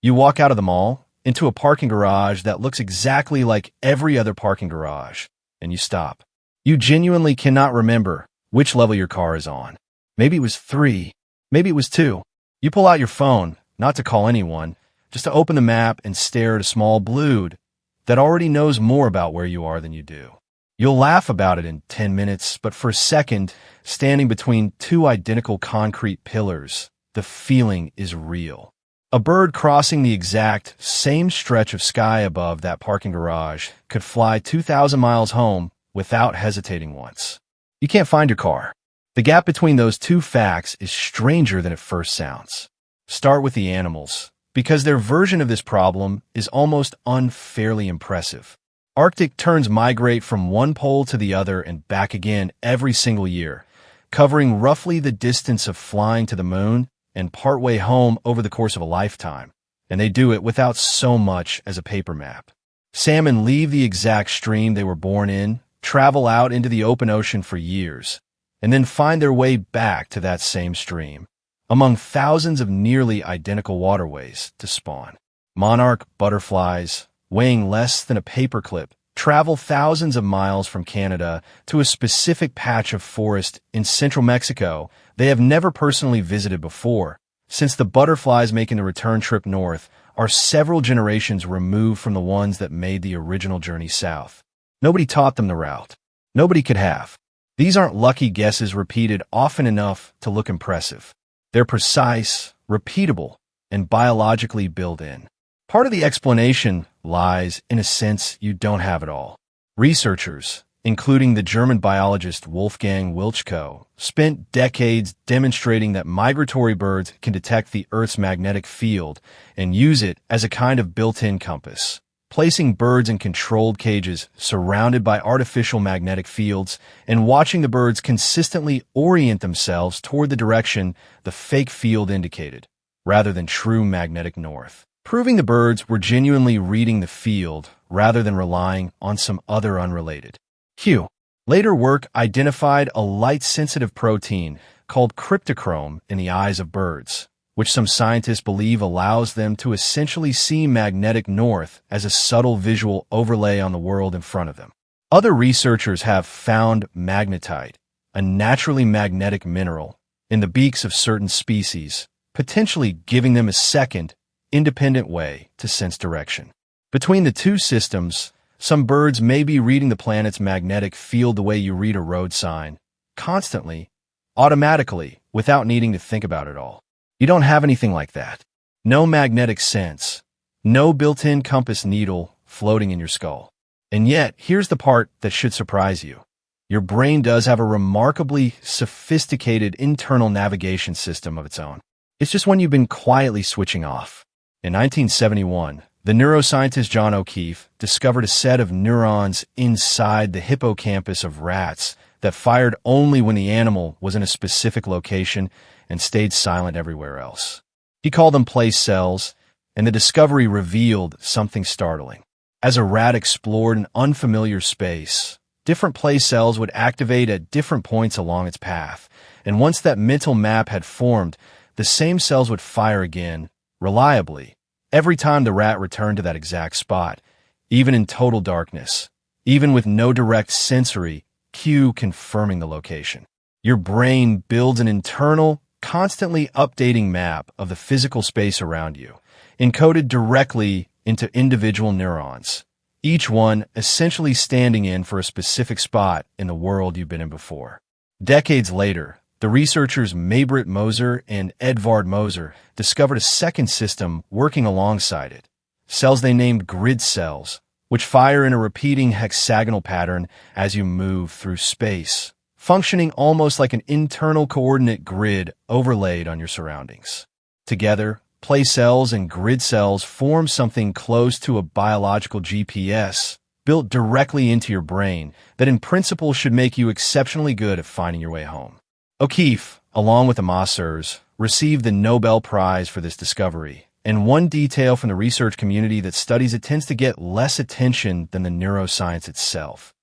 You walk out of the mall into a parking garage that looks exactly like every other parking garage, and you stop. You genuinely cannot remember which level your car is on. Maybe it was 3, maybe it was 2. You pull out your phone, not to call anyone, just to open the map and stare at a small blued that already knows more about where you are than you do. You'll laugh about it in 10 minutes, but for a second, standing between two identical concrete pillars, the feeling is real. A bird crossing the exact same stretch of sky above that parking garage could fly 2,000 miles home without hesitating once. You can't find your car. The gap between those two facts is stranger than it first sounds. Start with the animals, because their version of this problem is almost unfairly impressive. Arctic terns migrate from one pole to the other and back again every single year, covering roughly the distance of flying to the moon and partway home over the course of a lifetime, and they do it without so much as a paper map. Salmon leave the exact stream they were born in, travel out into the open ocean for years, and then find their way back to that same stream, among thousands of nearly identical waterways to spawn. Monarch butterflies, weighing less than a paperclip, travel thousands of miles from Canada to a specific patch of forest in central Mexico they have never personally visited before, since the butterflies making the return trip north are several generations removed from the ones that made the original journey south. Nobody taught them the route. Nobody could have. These aren't lucky guesses repeated often enough to look impressive. They're precise, repeatable, and biologically built in. Part of the explanation lies in a sense you don't have it all. Researchers, including the German biologist Wolfgang Wiltschko, spent decades demonstrating that migratory birds can detect the Earth's magnetic field and use it as a kind of built-in compass, placing birds in controlled cages surrounded by artificial magnetic fields and watching the birds consistently orient themselves toward the direction the fake field indicated, rather than true magnetic north, proving the birds were genuinely reading the field rather than relying on some other unrelated cue. Later work identified a light-sensitive protein called cryptochrome in the eyes of birds, which some scientists believe allows them to essentially see magnetic north as a subtle visual overlay on the world in front of them. Other researchers have found magnetite, a naturally magnetic mineral, in the beaks of certain species, potentially giving them a second, independent way to sense direction. Between the two systems, some birds may be reading the planet's magnetic field the way you read a road sign, constantly, automatically, without needing to think about it all. You don't have anything like that. No magnetic sense, no built-in compass needle floating in your skull. And yet, here's the part that should surprise you. Your brain does have a remarkably sophisticated internal navigation system of its own. It's just one you've been quietly switching off. In 1971, the neuroscientist John O'Keefe discovered a set of neurons inside the hippocampus of rats that fired only when the animal was in a specific location and stayed silent everywhere else. He called them place cells, and the discovery revealed something startling. As a rat explored an unfamiliar space, different place cells would activate at different points along its path, and once that mental map had formed, the same cells would fire again, reliably, every time the rat returned to that exact spot, even in total darkness, even with no direct sensory cue confirming the location. Your brain builds an internal, constantly updating map of the physical space around you, encoded directly into individual neurons, each one essentially standing in for a specific spot in the world you've been in before. Decades later, the researchers Maybrit Moser and Edvard Moser discovered a second system working alongside it, cells they named grid cells, which fire in a repeating hexagonal pattern as you move through space, functioning almost like an internal coordinate grid overlaid on your surroundings. Together, place cells and grid cells form something close to a biological GPS built directly into your brain that in principle should make you exceptionally good at finding your way home. O'Keefe, along with the Mosers, received the Nobel Prize for this discovery, and one detail from the research community that studies it tends to get less attention than the neuroscience itself.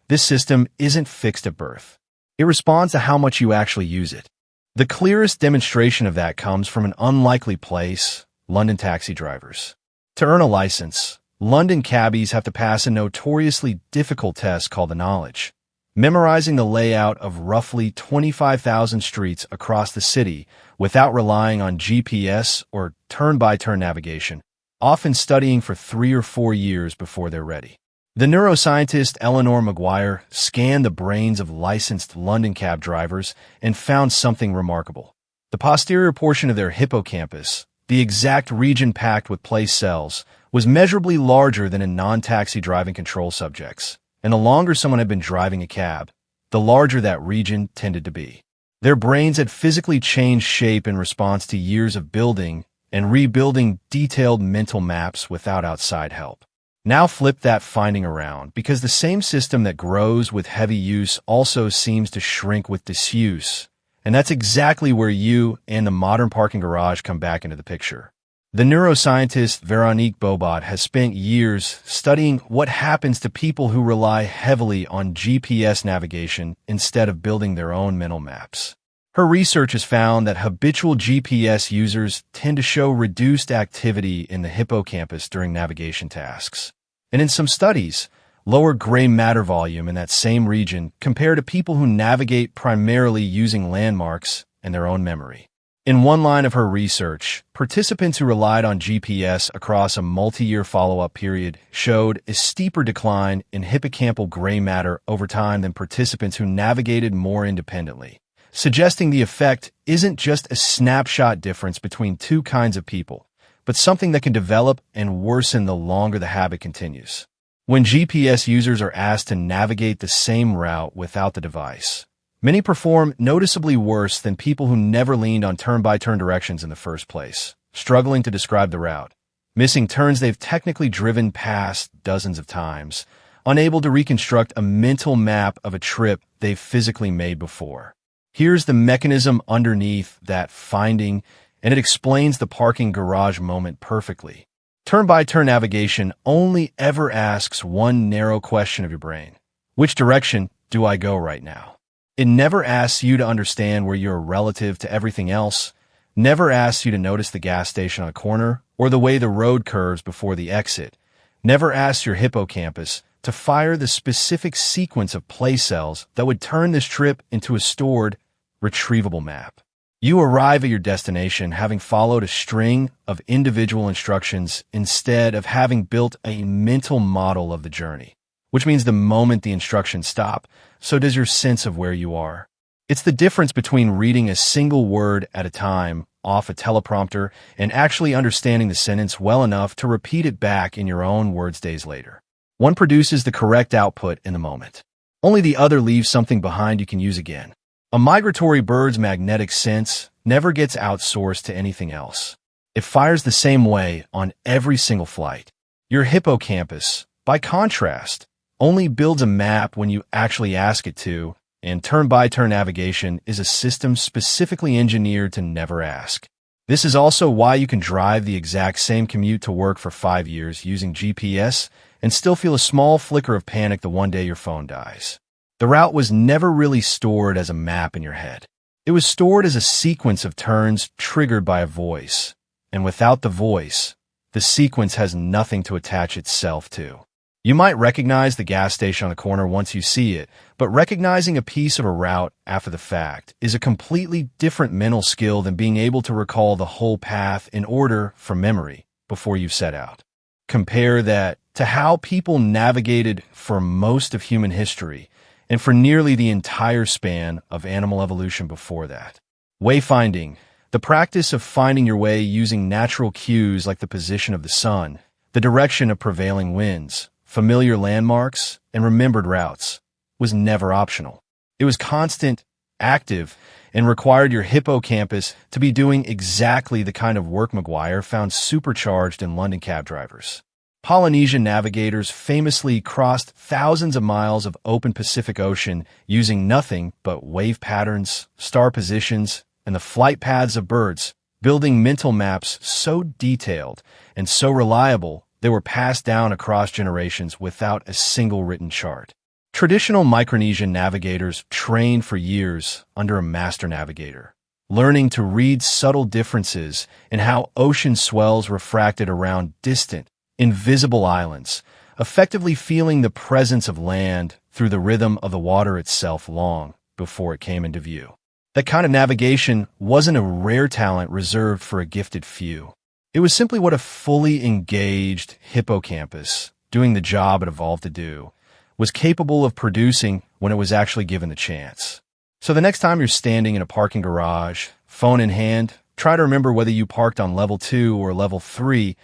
This system isn't fixed at birth. It responds to how much you actually use it. The clearest demonstration of that comes from an unlikely place, London taxi drivers. To earn a license, London cabbies have to pass a notoriously difficult test called the knowledge, memorizing the layout of roughly 25,000 streets across the city without relying on GPS or turn-by-turn navigation, often studying for 3 or 4 years before they're ready. The neuroscientist Eleanor Maguire scanned the brains of licensed London cab drivers and found something remarkable. The posterior portion of their hippocampus, the exact region packed with place cells, was measurably larger than in non-taxi driving control subjects, and the longer someone had been driving a cab, the larger that region tended to be. Their brains had physically changed shape in response to years of building and rebuilding detailed mental maps without outside help. Now flip that finding around, because the same system that grows with heavy use also seems to shrink with disuse, and that's exactly where you and the modern parking garage come back into the picture. The neuroscientist Veronique Bobat has spent years studying what happens to people who rely heavily on GPS navigation instead of building their own mental maps. Her research has found that habitual GPS users tend to show reduced activity in the hippocampus during navigation tasks. And in some studies, lower gray matter volume in that same region compared to people who navigate primarily using landmarks and their own memory. In one line of her research, participants who relied on GPS across a multi-year follow-up period showed a steeper decline in hippocampal gray matter over time than participants who navigated more independently, suggesting the effect isn't just a snapshot difference between two kinds of people, but something that can develop and worsen the longer the habit continues. When GPS users are asked to navigate the same route without the device, many perform noticeably worse than people who never leaned on turn-by-turn directions in the first place, struggling to describe the route, missing turns they've technically driven past dozens of times, unable to reconstruct a mental map of a trip they've physically made before. Here's the mechanism underneath that finding, and it explains the parking garage moment perfectly. Turn-by-turn navigation only ever asks one narrow question of your brain. Which direction do I go right now? It never asks you to understand where you're relative to everything else, never asks you to notice the gas station on a corner or the way the road curves before the exit, never asks your hippocampus to fire the specific sequence of place cells that would turn this trip into a stored, retrievable map. You arrive at your destination having followed a string of individual instructions instead of having built a mental model of the journey, which means the moment the instructions stop, so does your sense of where you are. It's the difference between reading a single word at a time off a teleprompter and actually understanding the sentence well enough to repeat it back in your own words days later. One produces the correct output in the moment. Only the other leaves something behind you can use again. A migratory bird's magnetic sense never gets outsourced to anything else. It fires the same way on every single flight. Your hippocampus, by contrast, only builds a map when you actually ask it to, and turn-by-turn navigation is a system specifically engineered to never ask. This is also why you can drive the exact same commute to work for 5 years using GPS and still feel a small flicker of panic the one day your phone dies. The route was never really stored as a map in your head. It was stored as a sequence of turns triggered by a voice. And without the voice, the sequence has nothing to attach itself to. You might recognize the gas station on the corner once you see it, but recognizing a piece of a route after the fact is a completely different mental skill than being able to recall the whole path in order from memory before you've set out. Compare that to how people navigated for most of human history and for nearly the entire span of animal evolution before that. Wayfinding, the practice of finding your way using natural cues like the position of the sun, the direction of prevailing winds, familiar landmarks, and remembered routes, was never optional. It was constant, active, and required your hippocampus to be doing exactly the kind of work Maguire found supercharged in London cab drivers. Polynesian navigators famously crossed thousands of miles of open Pacific Ocean using nothing but wave patterns, star positions, and the flight paths of birds, building mental maps so detailed and so reliable they were passed down across generations without a single written chart. Traditional Micronesian navigators trained for years under a master navigator, learning to read subtle differences in how ocean swells refracted around distant, invisible islands, effectively feeling the presence of land through the rhythm of the water itself long before it came into view. That kind of navigation wasn't a rare talent reserved for a gifted few. It was simply what a fully engaged hippocampus, doing the job it evolved to do, was capable of producing when it was actually given the chance. So the next time you're standing in a parking garage, phone in hand, try to remember whether you parked on level 2 or level 3.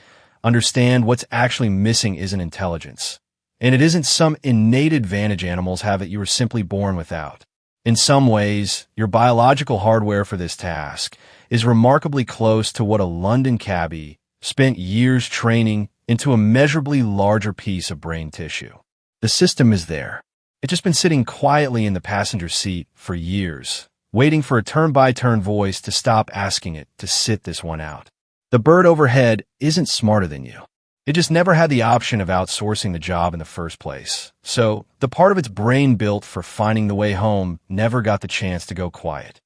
Understand what's actually missing isn't intelligence. And it isn't some innate advantage animals have that you were simply born without. In some ways, your biological hardware for this task is remarkably close to what a London cabbie spent years training into a measurably larger piece of brain tissue. The system is there. It's just been sitting quietly in the passenger seat for years, waiting for a turn-by-turn voice to stop asking it to sit this one out. The bird overhead isn't smarter than you. It just never had the option of outsourcing the job in the first place. So the part of its brain built for finding the way home never got the chance to go quiet.